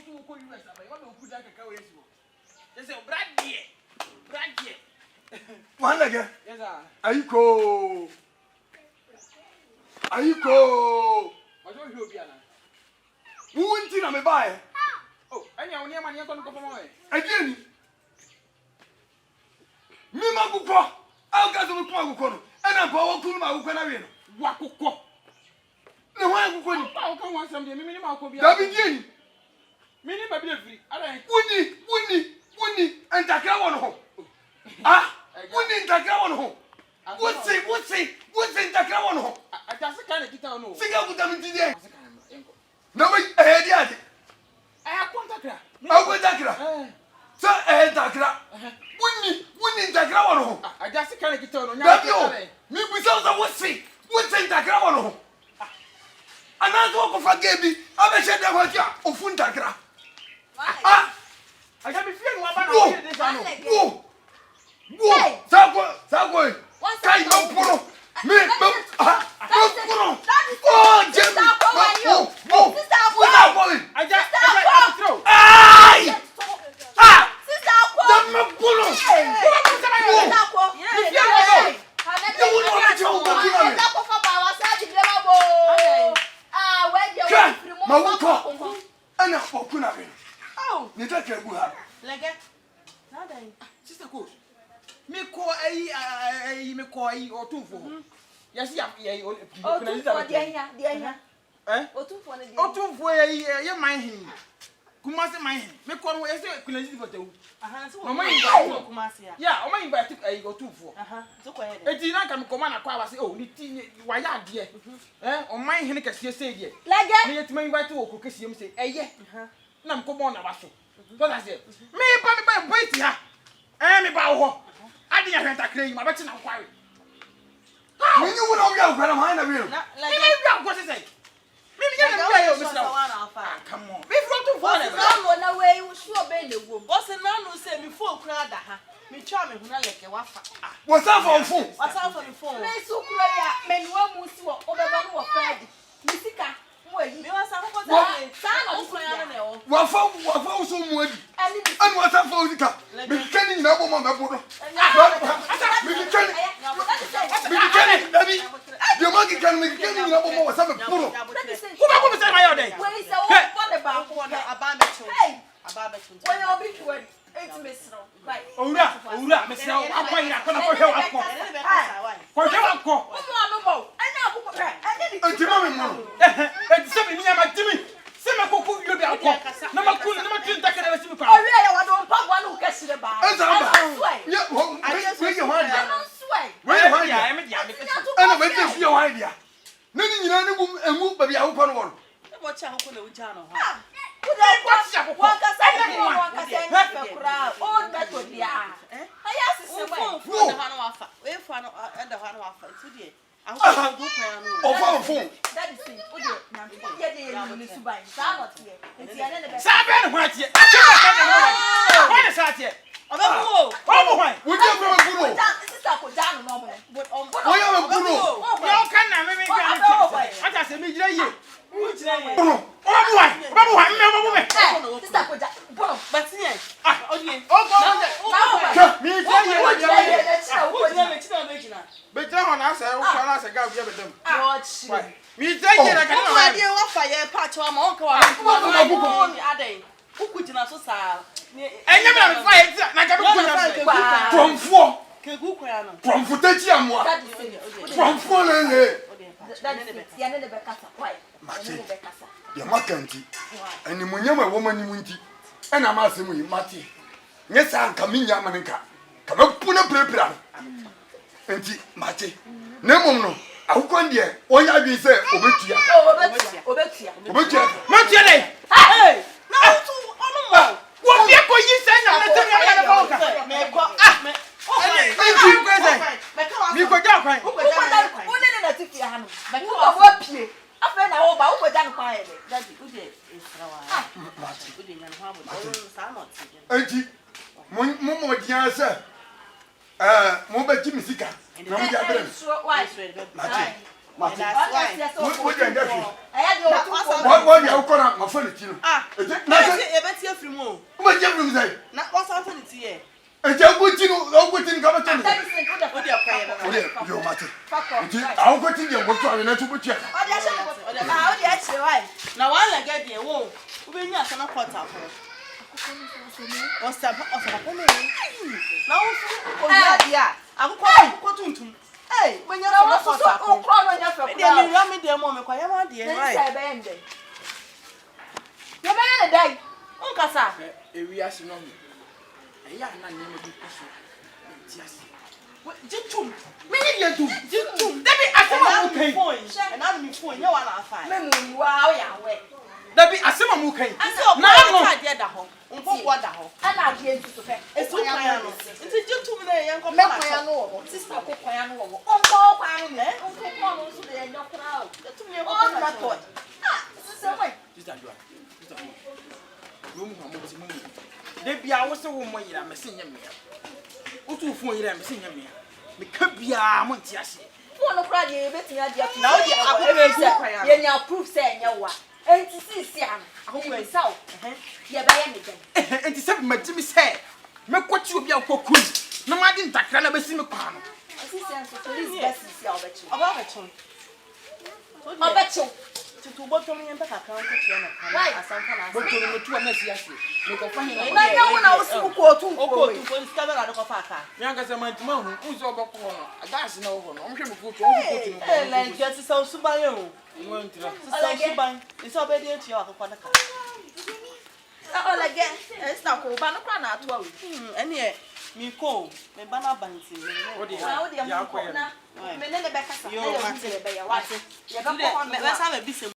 so ko US abai wa be ku da ka kawo yesu yes bradie one again yes sir ayiko ojo hi obi ana wunti na me bae oh anya woni ama ne ko ko pomo e adiani mi maguko au gazo mi kwa guko no ena pa wo kunu maguko na we no wakukọ ne ho aguko ni pa o kan wan sam de mi ni ma ko bia da bi dieni mi ni ba bi afiri ara wuni entakra won ho ah wuni entakra won ho what's entakra won ho aja se kan kita no siga kuta mi dide na we di ade aya kontakra entakra so entakra wuni entakra won ho aja se kan kita no nya mi bisa so what's entakra won ho anazo ko fagebi abeshe de ho tia ofuntakra aja mi fie no aba na o de sa no wo sako kai mampuro me mampuro oh jemi aja throw ai sister ko da mampuro ana okuna be ni ta kebu ha lege na dai sister ko me ko ayi me ko ayi otunfo yesi ya otunfo dia otunfo ne dia otunfo ye man hin kumase man hin me ko no yesi kunanzi fotawu so mama yin kumase ya o man invite ayi otunfo so ko ye eti na ka me ko na kwa wase oh ni ti wa ya de o man hin kase se de lege me yetima invite wo ko kase yem se eye na me ko mo na waso so that say me ba iti ha me ba wo ho adi ya hwenta kra yi ma beti na kware me ni wona wi agwara ma na we me wi agwo se say me ya na wi ayo me sra come on me from to for na we sure be le wo o se na no se mi phone kra da ha mi twa me huna leke wafa what's up on phone me so kra ya me no amusi wo obeba no wo fadi misika me wasa ko sa na ko ya ne o wafa so mu adi ani wasa fa uzika me kani na bo ma bo no me kani dabi de ma ki kan me kani na bo ma wasa me puro ku ba ko me say my day we say o for the ba ko na aba be chu when you be chu it me sro right owura me say akwa ira ko na ko hwe akwa ko hwe akwa o mo anu bo anya akwa pe enti ma me mo enti se me ni ama timi se me ko ku yo bi akwa na ma tin ta kana se me kwa ori ya wa do pa gwa no kasire ba enta ba ye ho we ye ho dia we ho dia me dia me ana we te fi ho dia na ni nyina ne gum emu ba bi ahopɔ no wɔ no e bo cha ho ko na uja no ha wakasa kura o da to dia aya sise we fo na no wafa we fo no enda ho no wafa tudie aho do kwa no o fo that is it o de na ye de ni subai sa no tie enti ene ne be sa be no ho tie ho ne sa tie obo hwan wo je ko me buru sister ko ja no no mo wo ye me buru yo kan na me gba ata se mi jira ye buru obo hwan me sister ko ja buru but ye odie mi jira ye wa jira ye be jira ho na sa wo na sa ga bia bedam mi jira ye na kan na die wa fa ye pa cho ma on ka wa adai kuku jina so sa enye me na fa ye na ga be kunya promfo ke ku kwa no promfo tachi amwa promfo le ya ne be kasa kwai ya makanti ani munyama wo mani munti ana ma asemu yi mate nye sa nka minya maninka kama puna prepra enti mate na mom no akukon de onya adwi se obetua matia dai hey na tu onu mo wo bia ko yi se nya na temi ya na ba ka me ko me mi ko ja kwan o ne na ti fi ha no me ko bo pie afa na wo ba wo ko ja no kwan ye daddy u de esrawa u de nya no ha bo sa no ti enti mo dia se mo ba ji misika na mo ja brem mate mate that's why wo de ndafi aya de o tu what you call my phone to you. Ah, Is it? I bet you free more. What you say? Not what's happening to you. And you go to come to me. You matter. I'll go to you. What's on the to put you? Now, while I get there, whoa, we are some quarter. What's up? Now, yeah, I'm quite to. Hey, when you're not so crying, you're not me, dear moment, I am dear. You're a day. Uncle, sir, we are no. I am not name of yes. Jitum, many you do. Jitum, let me ask you a and I'm phone, you are fine. Wow, yeah, there be a summer mooking. I saw my dear home. What the home? And I'll be able to pay. It's a piano. It's a gentleman, young piano, sister, piano, uncle, uncle, so they are not proud. To me, all that thought. Ah, this is a way. There be I was a woman, I'm a senior me. What to for you, I'm a senior me. Me could be a Montiasi. One of Friday, now you are proof saying you are. And to see Siam, I hope myself. Yeah, by anything. And to say, my Jimmy said, make what you be a cocoon. No, I didn't take another single pan. I see sense of police best about it. I bet you. To what me and back account to you. Why? What you know, 2 months yesterday. Look at finding I know when I was so cold to discover out of a car. Young as a man, who's over corner. I got no one. I'm going to go to like just so Subaru. You want to it's obedient to your car. All again, it's not cold, but not 12. And yet, me call, me banana banty. What do you have? Let's have a business.